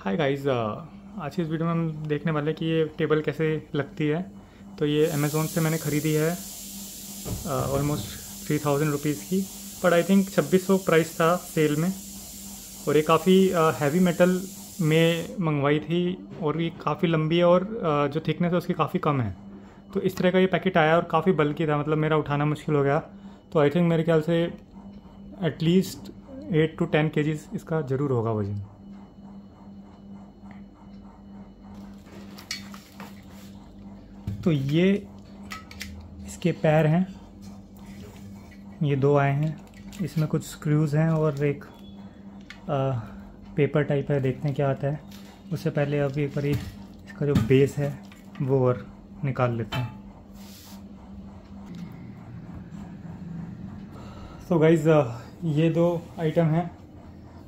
Hi guys, आज की इस वीडियो में हम देखने वाले हैं कि ये टेबल कैसे लगती है। तो ये अमेज़ोन से मैंने ख़रीदी है ऑलमोस्ट 3000 रुपीज़ की, बट आई थिंक 2600 प्राइस था सेल में। और ये काफ़ी हैवी मेटल में मंगवाई थी और ये काफ़ी लंबी है और जो थिकनेस है उसकी काफ़ी कम है। तो इस तरह का ये पैकेट आया और काफ़ी बल्कि था, मतलब मेरा उठाना मुश्किल हो गया। तो आई थिंक मेरे ख्याल से एटलीस्ट 8 to 10 kgs इसका ज़रूर होगा वजन। तो ये इसके पैर हैं, ये दो आए हैं, इसमें कुछ स्क्रूज़ हैं और एक पेपर टाइप है, देखते हैं क्या आता है। उससे पहले अब एक बार इसका जो बेस है वो और निकाल लेते हैं। तो गाइज़ ये दो आइटम हैं।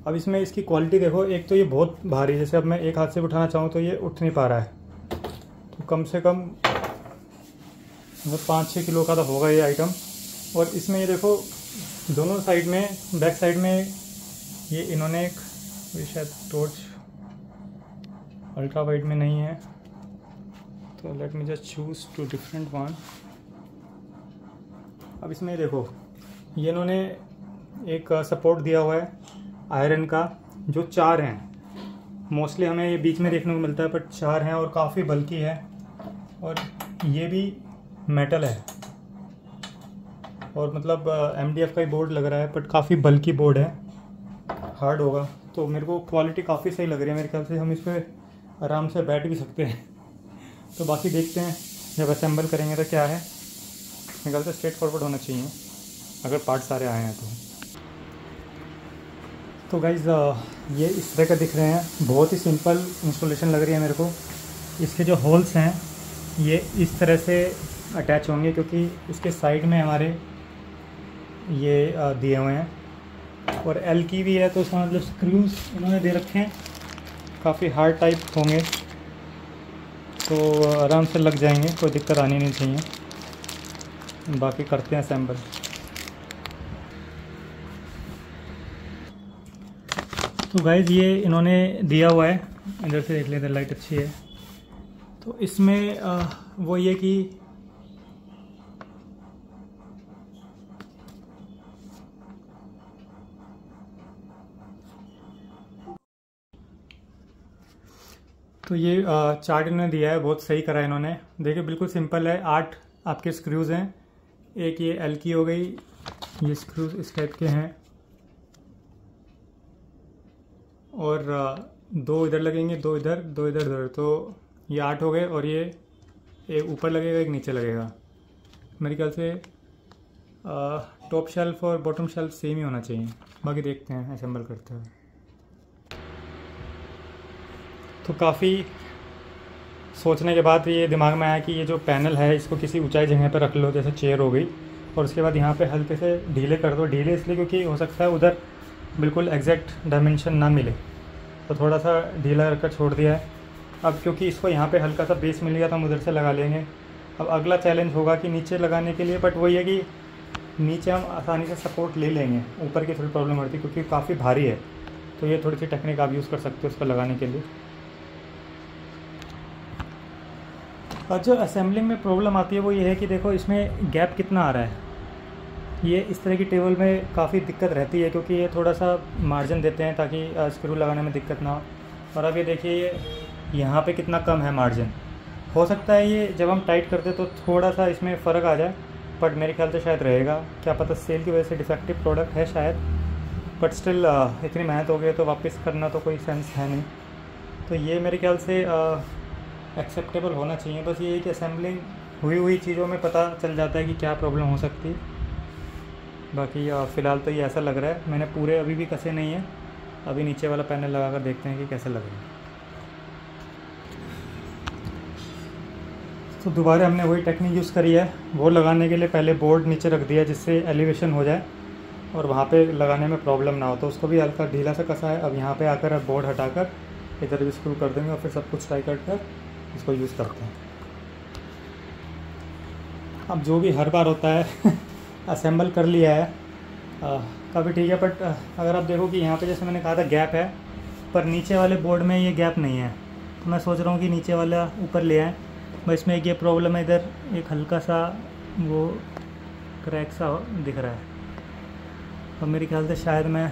अब इसमें इसकी क्वालिटी देखो, एक तो ये बहुत भारी, जैसे अब मैं एक हाथ से उठाना चाहूँ तो ये उठ नहीं पा रहा है। तो कम से कम 5-6 किलो का तो होगा ये आइटम। और इसमें ये देखो दोनों साइड में, बैक साइड में ये इन्होंने एक, ये शायद टॉर्च अल्ट्रा वाइड में नहीं है, तो let me just choose two different one. अब इसमें देखो ये इन्होंने एक सपोर्ट दिया हुआ है आयरन का, जो 4 हैं। मोस्टली हमें ये बीच में देखने को मिलता है, बट 4 हैं और काफ़ी बल्कि है। और ये भी मेटल है और मतलब MDF का ही बोर्ड लग रहा है, बट काफ़ी बल्कि बोर्ड है, हार्ड होगा। तो मेरे को क्वालिटी काफ़ी सही लग रही है, मेरे ख्याल से हम इस पर आराम से बैठ भी सकते हैं। तो बाकी देखते हैं जब असेंबल करेंगे तो क्या है। मेरे ख्याल से स्ट्रेट फॉरवर्ड होना चाहिए अगर पार्ट सारे आए हैं तो गाइज़ ये इस तरह का दिख रहे हैं, बहुत ही सिंपल इंस्टॉलेशन लग रही है मेरे को। इसके जो होल्स हैं ये इस तरह से अटैच होंगे, क्योंकि इसके साइड में हमारे ये दिए हुए हैं। और एल की भी है, तो उसका मतलब स्क्रूज इन्होंने दे रखे हैं, काफ़ी हार्ड टाइप होंगे, तो आराम से लग जाएंगे, कोई दिक्कत आनी नहीं चाहिए। बाकी करते हैं असेंबल। तो गाइज़ ये इन्होंने दिया हुआ है, इधर से देख लेते हैं, लाइट अच्छी है। तो इसमें वो ये कि तो ये चार्ट इन्होंने दिया है, बहुत सही करा है इन्होंने। देखिए बिल्कुल सिंपल है, 8 आपके स्क्रूज़ हैं। एक ये एल की हो गई, ये स्क्रूज इस टाइप के हैं, और 2 इधर लगेंगे, 2 इधर, 2 इधर, इधर, तो ये 8 हो गए। और ये एक ऊपर लगेगा, एक नीचे लगेगा। मेरे ख्याल से टॉप शेल्फ और बॉटम शेल्फ सेम ही होना चाहिए। बाकी देखते हैं असेंबल करते हुए। तो काफ़ी सोचने के बाद ये दिमाग में आया कि ये जो पैनल है इसको किसी ऊंचाई जगह पर रख लो, जैसे चेयर हो गई, और उसके बाद यहाँ पे हल्के से ढीले कर दो। ढीले इसलिए क्योंकि हो सकता है उधर बिल्कुल एग्जैक्ट डायमेंशन ना मिले, तो थोड़ा सा ढीला रखकर छोड़ दिया है। अब क्योंकि इसको यहाँ पे हल्का सा बेस मिल गया तो हम उधर से लगा लेंगे। अब अगला चैलेंज होगा कि नीचे लगाने के लिए, बट वही है कि नीचे हम आसानी से सपोर्ट ले लेंगे, ऊपर की थोड़ी प्रॉब्लम होती है क्योंकि काफ़ी भारी है। तो ये थोड़ी सी टेक्निक आप यूज़ कर सकते हो उसको लगाने के लिए। और जो असेंबलिंग में प्रॉब्लम आती है वो ये है कि देखो इसमें गैप कितना आ रहा है। ये इस तरह की टेबल में काफ़ी दिक्कत रहती है, क्योंकि ये थोड़ा सा मार्जिन देते हैं ताकि स्क्रू लगाने में दिक्कत ना हो। और अब ये देखिए ये यहाँ पे कितना कम है मार्जिन। हो सकता है ये जब हम टाइट करते तो थोड़ा सा इसमें फ़र्क आ जाए, बट मेरे ख्याल से शायद रहेगा, क्या पता सेल की वजह से डिफेक्टिव प्रोडक्ट है शायद। बट स्टिल इतनी मेहनत हो गई तो वापस करना तो कोई सेंस है नहीं। तो ये मेरे ख्याल से एक्सेप्टेबल होना चाहिए। बस ये है कि असेंबलिंग हुई चीज़ों में पता चल जाता है कि क्या प्रॉब्लम हो सकती है। बाकी फ़िलहाल तो ये ऐसा लग रहा है, मैंने पूरे अभी भी कसे नहीं है। अभी नीचे वाला पैनल लगा कर देखते हैं कि कैसे लग रहा है। तो दोबारा हमने वही टेक्निक यूज़ करी है। वो लगाने के लिए पहले बोर्ड नीचे रख दिया जिससे एलिवेशन हो जाए और वहाँ पे लगाने में प्रॉब्लम ना हो, तो उसको भी हल्का ढीला सा कसा है। अब यहाँ पे आकर अब बोर्ड हटाकर इधर भी स्क्रू कर देंगे और फिर सब कुछ टाइट कर इसको यूज़ करते हैं। अब जो भी हर बार होता है असेंबल कर लिया है, काफ़ी ठीक है। बट अगर आप देखो कि यहाँ पे जैसे मैंने कहा था गैप है, पर नीचे वाले बोर्ड में ये गैप नहीं है, तो मैं सोच रहा हूँ कि नीचे वाला ऊपर ले आएँ। बस इसमें एक ये प्रॉब्लम है, इधर एक हल्का सा वो क्रैक सा दिख रहा है। अब मेरे ख्याल से शायद मैं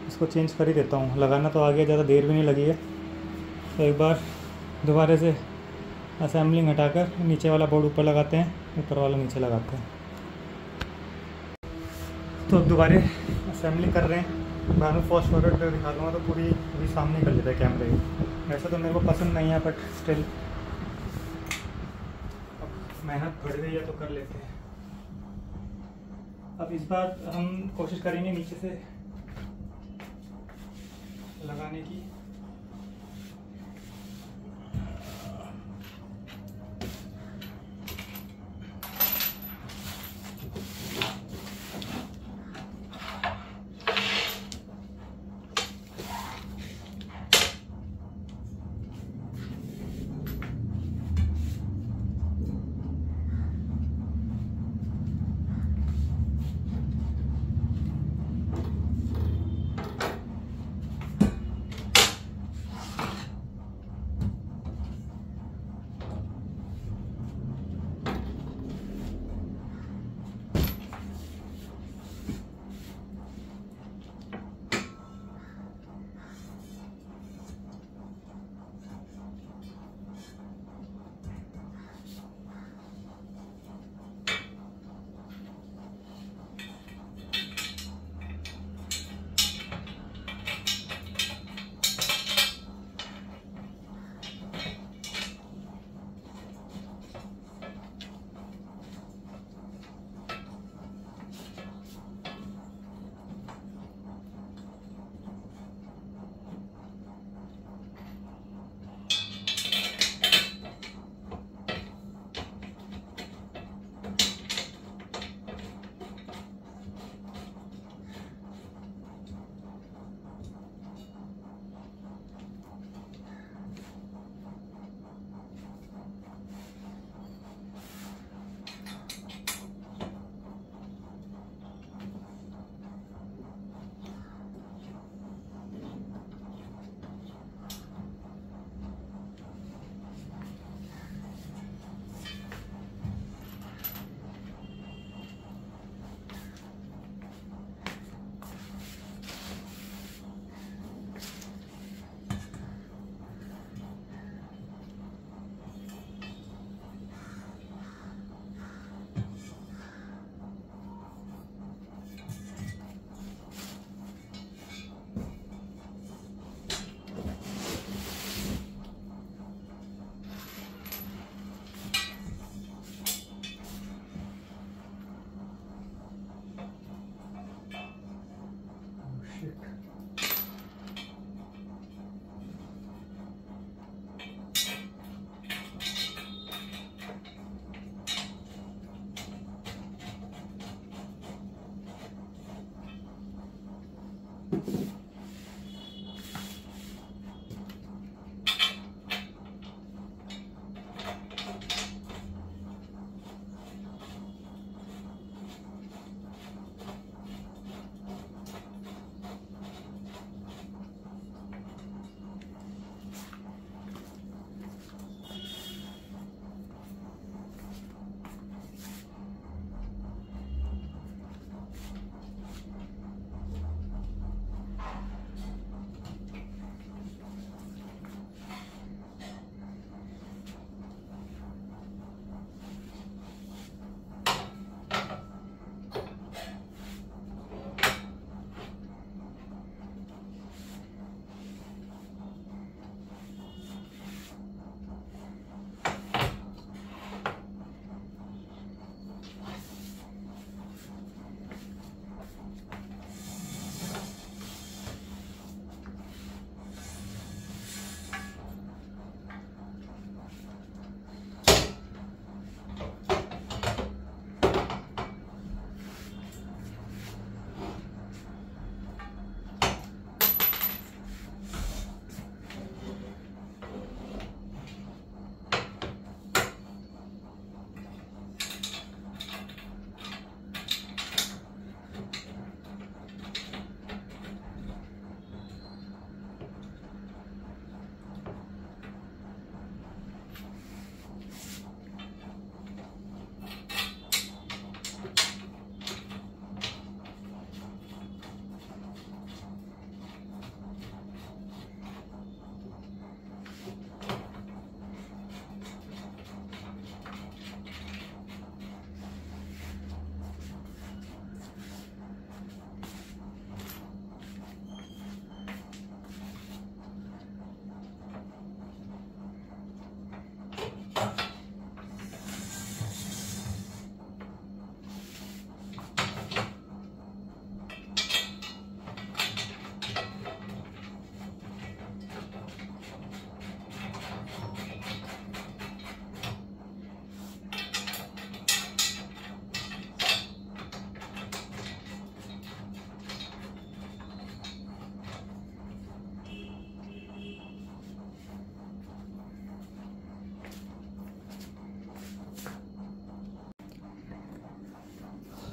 इसको चेंज कर ही देता हूँ। लगाना तो आ गया, ज़्यादा देर भी नहीं लगी है। तो एक बार दोबारा से असेंबलिंग हटाकर नीचे वाला बोर्ड ऊपर लगाते हैं, ऊपर वाला नीचे लगाते हैं। तो अब दोबारा असेंबलिंग कर रहे हैं। मैं फास्ट फॉरवर्ड कर दिखा दूँगा तो पूरी अभी सामने कर लेता है कैमरे। वैसे तो मेरे को पसंद नहीं है, बट स्टिल अब मेहनत बढ़ गई है तो कर लेते हैं। अब इस बार हम कोशिश करेंगे नीचे से लगाने की।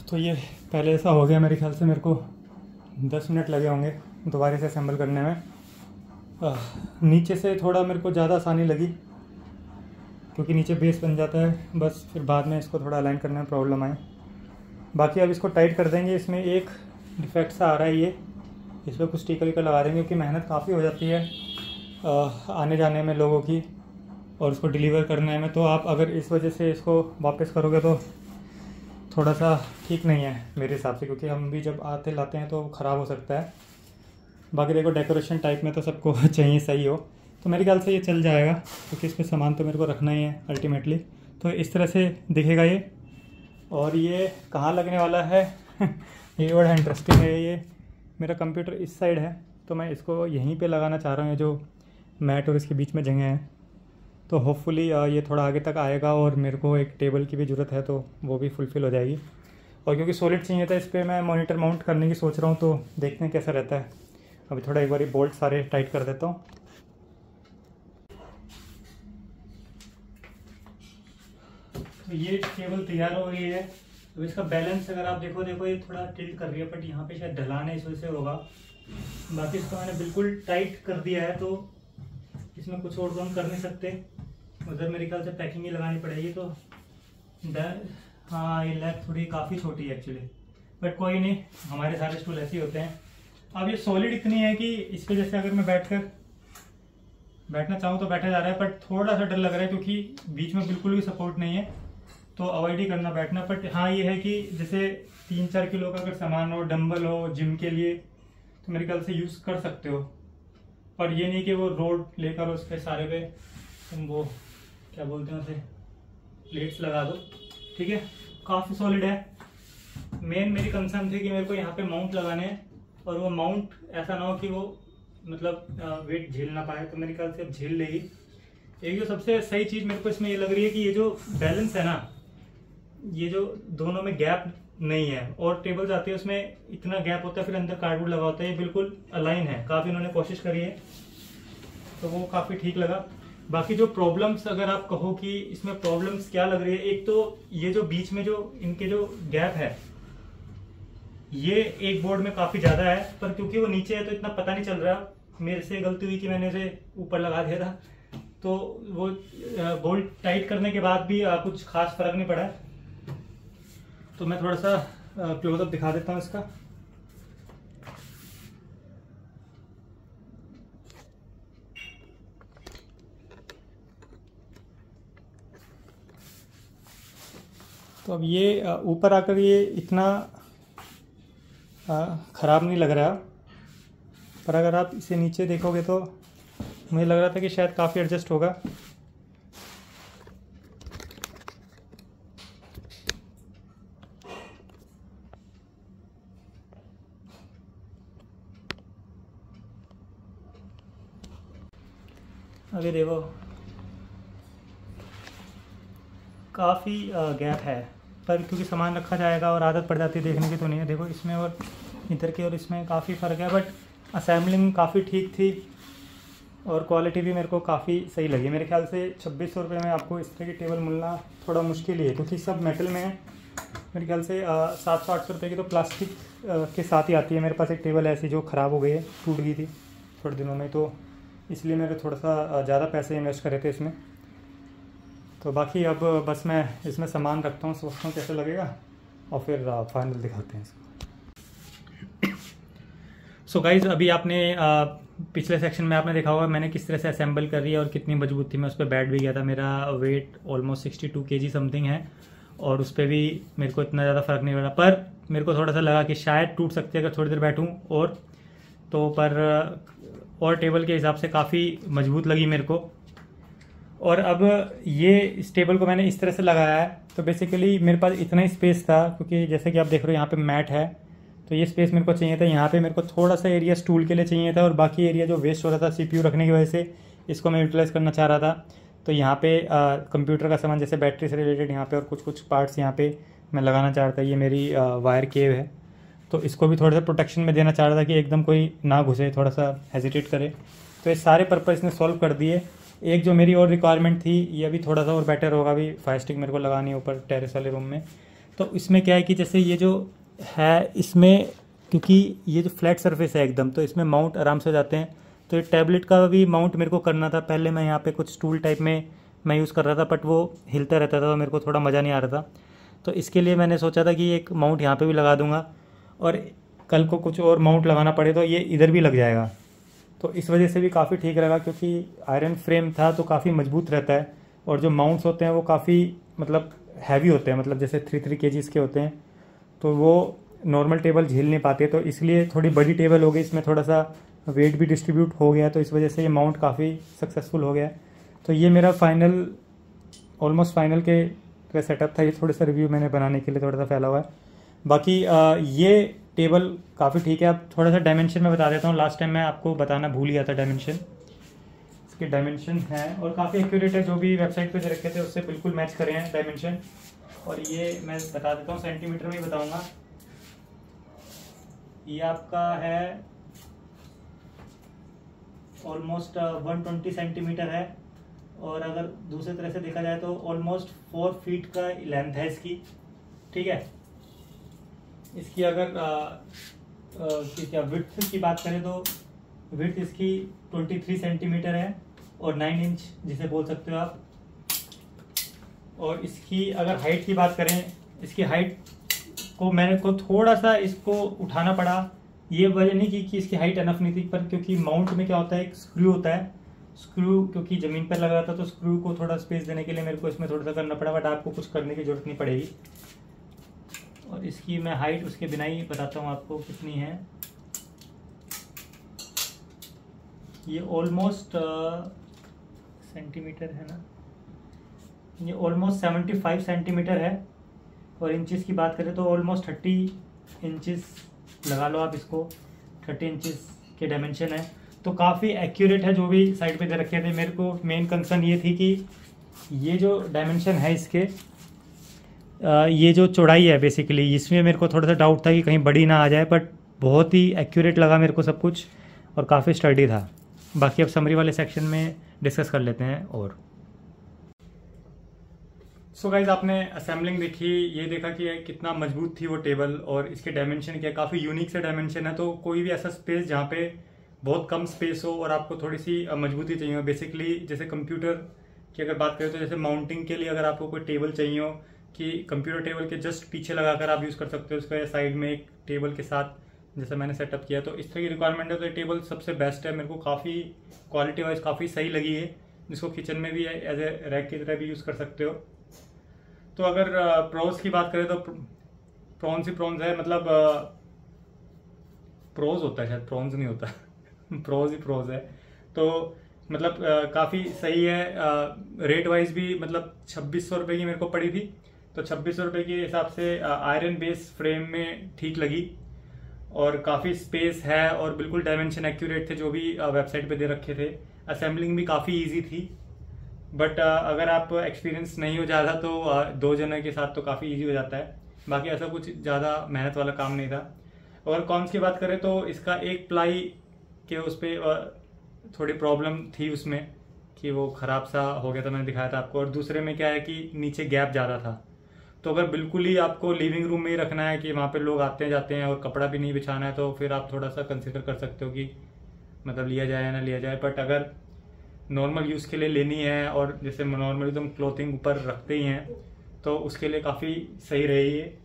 तो ये पहले ऐसा हो गया, मेरे ख्याल से मेरे को 10 मिनट लगे होंगे दोबारा से असेंबल करने में। नीचे से थोड़ा मेरे को ज़्यादा आसानी लगी क्योंकि नीचे बेस बन जाता है, बस फिर बाद में इसको थोड़ा अलाइन करने में प्रॉब्लम आए। बाकी अब इसको टाइट कर देंगे। इसमें एक डिफेक्ट सा आ रहा है, ये इस पर कुछ स्टिकर विकर लगा देंगे क्योंकि मेहनत काफ़ी हो जाती है आने जाने में लोगों की और उसको डिलीवर करने में। तो आप अगर इस वजह से इसको वापस करोगे तो थोड़ा सा ठीक नहीं है मेरे हिसाब से, क्योंकि हम भी जब आते लाते हैं तो ख़राब हो सकता है। बाकी देखो डेकोरेशन टाइप में तो सबको चाहिए सही हो, तो मेरे ख्याल से ये चल जाएगा क्योंकि इसमें सामान तो मेरे को रखना ही है अल्टीमेटली। तो इस तरह से दिखेगा ये। और ये कहाँ लगने वाला है ये बड़ा इंटरेस्टिंग है। ये मेरा कंप्यूटर इस साइड है तो मैं इसको यहीं पे लगाना चाह रहा हूँ, जो मैट और इसके बीच में जगह है। तो होपफुली ये थोड़ा आगे तक आएगा और मेरे को एक टेबल की भी ज़रूरत है तो वो भी फुलफ़िल हो जाएगी। और क्योंकि सॉलिड चाहिए था इस पर मैं मॉनिटर माउंट करने की सोच रहा हूँ, तो देखते हैं कैसा रहता है। अभी थोड़ा एक बार बोल्ट सारे टाइट कर देता हूँ। तो ये टेबल तैयार हो गई है। तो इसका बैलेंस अगर आप देखो ये थोड़ा टिल्ट कर रही है, बट यहाँ पे शायद ढलान है इस वजह से होगा। बाकी इसको मैंने बिल्कुल टाइट कर दिया है, तो इसमें कुछ और तो हम कर नहीं सकते। उधर मेरे ख्याल से पैकिंग ही लगानी पड़ेगी। तो हाँ, ये लैब थोड़ी काफ़ी छोटी है एक्चुअली, बट कोई नहीं, हमारे सारे स्टूल ऐसे ही होते हैं। अब ये सॉलिड इतनी है कि इसके जैसे अगर मैं बैठना चाहूँ तो बैठा जा रहा है, बट थोड़ा सा डर लग रहा है क्योंकि बीच में बिल्कुल भी सपोर्ट नहीं है, तो अवॉइड ही करना बैठना। बट हाँ, ये है कि जैसे 3-4 किलो का अगर सामान हो, डंबल हो जिम के लिए, तो मेरे ख्याल से यूज़ कर सकते हो। पर ये नहीं कि वो रोड लेकर उस पर सारे पे तुम वो क्या बोलते हैं उसे प्लेट्स लगा दो। ठीक है, काफ़ी सॉलिड है। मेन मेरी कंसर्न थी कि मेरे को यहाँ पे माउंट लगाने हैं और वो माउंट ऐसा ना हो कि वो मतलब वेट झेल ना पाए, तो मेरे ख्याल से अब झेल लेगी। एक जो सबसे सही चीज़ मेरे को इसमें ये लग रही है कि ये जो बैलेंस है ना, ये जो दोनों में गैप नहीं है, और टेबल जाती है उसमें इतना गैप होता है, फिर अंदर कार्डबोर्ड लगा होता है, ये बिल्कुल अलाइन है। काफ़ी उन्होंने कोशिश करी है, तो वो काफ़ी ठीक लगा। बाकी जो प्रॉब्लम्स अगर आप कहो कि इसमें प्रॉब्लम्स क्या लग रही है, एक तो ये जो बीच में जो इनके जो गैप है, ये एक बोर्ड में काफ़ी ज़्यादा है, पर क्योंकि वो नीचे है तो इतना पता नहीं चल रहा। मेरे से गलती हुई कि मैंने इसे ऊपर लगा दिया था, तो वो बोल्ट टाइट करने के बाद भी कुछ खास फर्क नहीं पड़ा। तो मैं थोड़ा सा क्लोजअप दिखा देता हूँ इसका। तो अब ये ऊपर आकर ये इतना ख़राब नहीं लग रहा, पर अगर आप इसे नीचे देखोगे तो मुझे लग रहा था कि शायद काफ़ी एडजस्ट होगा। अभी देखो काफ़ी गैप है, पर क्योंकि सामान रखा जाएगा और आदत पड़ जाती है देखने की, तो नहीं है। देखो इसमें और इधर की और इसमें काफ़ी फ़र्क है, बट असेंबलिंग काफ़ी ठीक थी और क्वालिटी भी मेरे को काफ़ी सही लगी। मेरे ख्याल से 2600 रुपये में आपको इस तरह की टेबल मिलना थोड़ा मुश्किल ही है, क्योंकि सब मेटल में है। मेरे ख्याल से 700-800 रुपये की तो प्लास्टिक के साथ ही आती है। मेरे पास एक टेबल ऐसी जो ख़राब हो गई है, टूट गई थी थोड़े दिनों में, तो इसलिए मैंने थोड़ा सा ज़्यादा पैसे इन्वेस्ट करे थे इसमें। तो बाकी अब बस मैं इसमें सामान रखता हूँ, सोचता हूँ कैसे लगेगा, और फिर फाइनल दिखाते हैं इसको। सो गाइज, अभी आपने पिछले सेक्शन में आपने देखा होगा मैंने किस तरह से असेंबल कर रही है और कितनी मजबूत थी। मैं उस पर बैठ भी गया था। मेरा वेट ऑलमोस्ट 62 kg समथिंग है, और उस पर भी मेरे को इतना ज़्यादा फ़र्क नहीं पड़ा। पर मेरे को थोड़ा सा लगा कि शायद टूट सकती है अगर थोड़ी देर बैठूँ और तो, पर और टेबल के हिसाब से काफ़ी मजबूत लगी मेरे को। और अब ये इस टेबल को मैंने इस तरह से लगाया है, तो बेसिकली मेरे पास इतना ही स्पेस था, क्योंकि जैसे कि आप देख रहे हो यहाँ पे मैट है, तो ये स्पेस मेरे को चाहिए था। यहाँ पे मेरे को थोड़ा सा एरिया स्टूल के लिए चाहिए था, और बाकी एरिया जो वेस्ट हो रहा था सीपीयू रखने की वजह से, इसको मैं यूटिलाइज़ करना चाह रहा था। तो यहाँ पे कंप्यूटर का सामान जैसे बैटरी से रिलेटेड यहाँ पे और कुछ कुछ पार्ट्स यहाँ पे मैं लगाना चाह रहा था। ये मेरी वायर केव है, तो इसको भी थोड़ा सा प्रोटेक्शन में देना चाह रहा था कि एकदम कोई ना घुसे, थोड़ा सा हेजिटेट करे। तो ये सारे पर्पज़ इसने सॉल्व कर दिए। एक जो मेरी और रिक्वायरमेंट थी, ये अभी थोड़ा सा और बेटर होगा, अभी फायर स्टिक मेरे को लगानी है ऊपर टेरेस वाले रूम में। तो इसमें क्या है कि जैसे ये जो है इसमें, क्योंकि ये जो फ्लैट सरफेस है एकदम, तो इसमें माउंट आराम से हो जाते हैं। तो ये टैबलेट का भी माउंट मेरे को करना था। पहले मैं यहाँ पे कुछ स्टूल टाइप में मैं यूज़ कर रहा था, बट वो हिलता रहता था, तो मेरे को थोड़ा मज़ा नहीं आ रहा था। तो इसके लिए मैंने सोचा था कि एक माउंट यहाँ पे भी लगा दूंगा, और कल को कुछ और माउंट लगाना पड़े तो ये इधर भी लग जाएगा। तो इस वजह से भी काफ़ी ठीक रहेगा, क्योंकि आयरन फ्रेम था तो काफ़ी मजबूत रहता है, और जो माउंट्स होते हैं वो काफ़ी मतलब हैवी होते हैं, मतलब जैसे 3 kgs के होते हैं, तो वो नॉर्मल टेबल झेल नहीं पाते। तो इसलिए थोड़ी बड़ी टेबल हो गई, इसमें थोड़ा सा वेट भी डिस्ट्रीब्यूट हो गया, तो इस वजह से ये माउंट काफ़ी सक्सेसफुल हो गया। तो ये मेरा फाइनल, ऑलमोस्ट फाइनल के सेटअप था। ये थोड़ा सा रिव्यू मैंने बनाने के लिए थोड़ा सा फैला हुआ है। बाकी ये टेबल काफ़ी ठीक है। अब थोड़ा सा डायमेंशन में बता देता हूँ, लास्ट टाइम मैं आपको बताना भूल गया था डायमेंशन। इसके डायमेंशन है और काफ़ी एक्यूरेट है, जो भी वेबसाइट पे रखे थे उससे बिल्कुल मैच करे हैं डायमेंशन। और ये मैं बता देता हूँ, सेंटीमीटर में ही बताऊँगा। ये आपका है ऑलमोस्ट 120 सेंटीमीटर है, और अगर दूसरी तरह से देखा जाए तो ऑलमोस्ट 4 फीट का लेंथ है इसकी, ठीक है। इसकी अगर क्या विड्थ की बात करें तो विड्थ इसकी 23 सेंटीमीटर है, और 9 इंच जिसे बोल सकते हो आप। और इसकी अगर हाइट की बात करें, इसकी हाइट को मेरे को थोड़ा सा इसको उठाना पड़ा। ये वजह नहीं कि इसकी हाइट अनफ नहीं थी, पर क्योंकि माउंट में क्या होता है, एक स्क्रू होता है, स्क्रू क्योंकि ज़मीन पर लगा था, तो स्क्रू को थोड़ा स्पेस देने के लिए मेरे को इसमें थोड़ा सा करना पड़ा, बट आपको कुछ करने की ज़रूरत नहीं पड़ेगी। और इसकी मैं हाइट उसके बिना ही बताता हूँ आपको कितनी है। ये ऑलमोस्ट सेंटीमीटर है ना, ये ऑलमोस्ट 75 सेंटीमीटर है। और इंचेस की बात करें तो ऑलमोस्ट 30 इंचेस लगा लो आप इसको, 30 इंचेस के डायमेंशन है। तो काफ़ी एक्यूरेट है, जो भी साइड पे दे रखे थे। मेरे को मेन कंसर्न ये थी कि ये जो डायमेंशन है इसके, ये जो चौड़ाई है बेसिकली, इसमें मेरे को थोड़ा सा डाउट था कि कहीं बड़ी ना आ जाए, बट बहुत ही एक्यूरेट लगा मेरे को सब कुछ, और काफ़ी स्टडी था। बाकी अब समरी वाले सेक्शन में डिस्कस कर लेते हैं। और सो गाइज, आपने असेंबलिंग देखी, ये देखा कि कितना मजबूत थी वो टेबल, और इसके डायमेंशन क्या काफ़ी यूनिक से डायमेंशन है। तो कोई भी ऐसा स्पेस जहाँ पे बहुत कम स्पेस हो और आपको थोड़ी सी मजबूती चाहिए हो, बेसिकली जैसे कंप्यूटर की अगर बात करें तो जैसे माउंटिंग के लिए अगर आपको कोई टेबल चाहिए हो कि कंप्यूटर टेबल के जस्ट पीछे लगाकर आप यूज़ कर सकते हो, उसका साइड में एक टेबल के साथ जैसे मैंने सेटअप किया, तो इस तरह की रिक्वायरमेंट है तो ये टेबल सबसे बेस्ट है। मेरे को काफ़ी क्वालिटी वाइज काफ़ी सही लगी है, जिसको किचन में भी एज ए रैक की तरह भी यूज़ कर सकते हो। तो अगर प्रोज की बात करें तो प्रॉन्स ही प्रॉन्स है, मतलब प्रोज होता है शायद, प्रॉन्स नहीं होता प्रोज ही प्रोज है। तो मतलब काफ़ी सही है। रेट वाइज भी मतलब 2600 रुपये की मेरे को पड़ी थी, तो 2600 रुपये के हिसाब से आयरन बेस फ्रेम में ठीक लगी, और काफ़ी स्पेस है, और बिल्कुल डायमेंशन एक्यूरेट थे जो भी वेबसाइट पे दे रखे थे। असेंबलिंग भी काफ़ी इजी थी, बट अगर आप एक्सपीरियंस नहीं हो ज़्यादा तो 2 जने के साथ तो काफ़ी इजी हो जाता है। बाकी ऐसा कुछ ज़्यादा मेहनत वाला काम नहीं था। अगर कॉन्स की बात करें तो इसका एक प्लाई के उस पर थोड़ी प्रॉब्लम थी उसमें, कि वो ख़राब सा हो गया था, मैंने दिखाया था आपको। और दूसरे में क्या है कि नीचे गैप ज़्यादा था, तो अगर बिल्कुल ही आपको लिविंग रूम में ही रखना है कि वहाँ पे लोग आते जाते हैं और कपड़ा भी नहीं बिछाना है, तो फिर आप थोड़ा सा कंसिडर कर सकते हो कि मतलब लिया जाए या ना लिया जाए। बट अगर नॉर्मल यूज़ के लिए लेनी है, और जैसे नॉर्मली तो हम क्लोथिंग ऊपर रखते ही हैं, तो उसके लिए काफ़ी सही रही है।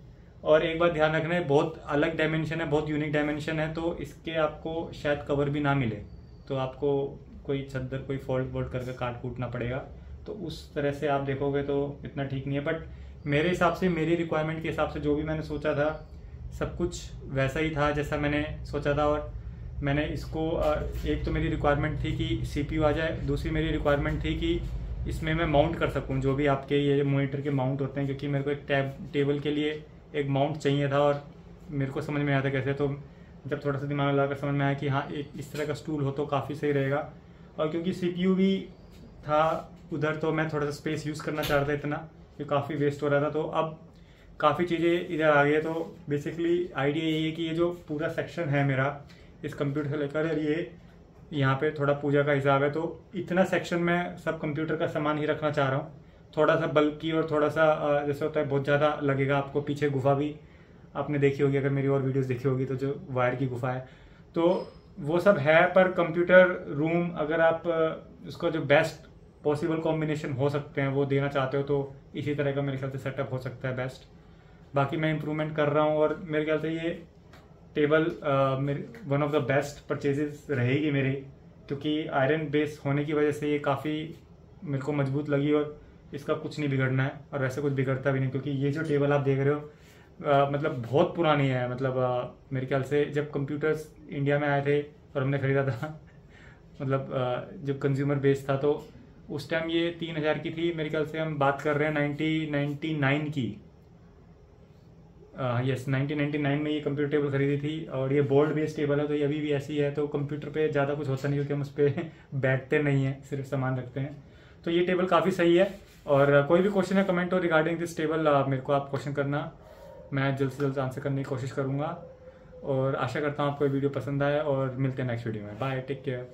और एक बात ध्यान रखना है, बहुत अलग डायमेंशन है, बहुत यूनिक डायमेंशन है, तो इसके आपको शायद कवर भी ना मिले, तो आपको कोई चद्दर कोई फोल्ड वोल्ड करके काट कूटना पड़ेगा। तो उस तरह से आप देखोगे तो इतना ठीक नहीं है। बट मेरे हिसाब से, मेरी रिक्वायरमेंट के हिसाब से जो भी मैंने सोचा था सब कुछ वैसा ही था जैसा मैंने सोचा था। और मैंने इसको एक तो मेरी रिक्वायरमेंट थी कि CPU आ जाए, दूसरी मेरी रिक्वायरमेंट थी कि इसमें मैं माउंट कर सकूं जो भी आपके ये मॉनिटर के माउंट होते हैं, क्योंकि मेरे को एक टेबल के लिए एक माउंट चाहिए था और मेरे को समझ में आया था कैसे। तो जब थोड़ा सा दिमाग लगाकर समझ में आया कि हाँ एक इस तरह का स्टूल हो तो काफ़ी सही रहेगा। और क्योंकि CPU भी था उधर, तो मैं थोड़ा सा स्पेस यूज़ करना चाह रहा था इतना कि काफ़ी वेस्ट हो रहा था। तो अब काफ़ी चीज़ें इधर आ गई है। तो बेसिकली आइडिया यही है कि ये जो पूरा सेक्शन है मेरा इस कंप्यूटर से लेकर, ये यहाँ पे थोड़ा पूजा का हिसाब है, तो इतना सेक्शन में सब कंप्यूटर का सामान ही रखना चाह रहा हूँ। थोड़ा सा बल्कि और थोड़ा सा जैसे होता है बहुत ज़्यादा लगेगा आपको। पीछे गुफा भी आपने देखी होगी, अगर मेरी और वीडियोस देखी होगी तो जो वायर की गुफा है, तो वो सब है। पर कंप्यूटर रूम अगर आप उसका जो बेस्ट पॉसिबल कॉम्बिनेशन हो सकते हैं वो देना चाहते हो, तो इसी तरह का मेरे ख्याल से सेटअप हो सकता है बेस्ट। बाकी मैं इम्प्रूवमेंट कर रहा हूँ और मेरे ख्याल से ये टेबल मेरे one of the best purchases रहेगी मेरे, क्योंकि आयरन बेस होने की वजह से ये काफ़ी मेरे को मजबूत लगी और इसका कुछ नहीं बिगड़ना है और वैसे कुछ बिगड़ता भी नहीं। क्योंकि ये जो टेबल आप देख रहे हो मतलब बहुत पुरानी है। मतलब मेरे ख्याल से जब कंप्यूटर्स इंडिया में आए थे और हमने ख़रीदा था मतलब जब कंज्यूमर बेस था, तो उस टाइम ये 3000 की थी मेरे ख्याल से। हम बात कर रहे हैं 1999 की। यस 1999 में ये कंप्यूटर टेबल खरीदी थी और ये बोर्ड बेस्ड टेबल है, तो ये अभी भी ऐसी है। तो कंप्यूटर पे ज़्यादा कुछ होता नहीं क्योंकि हम उस पर बैठते नहीं हैं, सिर्फ सामान रखते हैं। तो ये टेबल काफ़ी सही है। और कोई भी क्वेश्चन है कमेंट हो रिगार्डिंग दिस टेबल, मेरे को आप क्वेश्चन करना, मैं जल्द से जल्द आंसर करने की कोशिश करूँगा। और आशा करता हूँ आपको ये वीडियो पसंद आए और मिलते हैं नेक्स्ट वीडियो में। Bye, take care.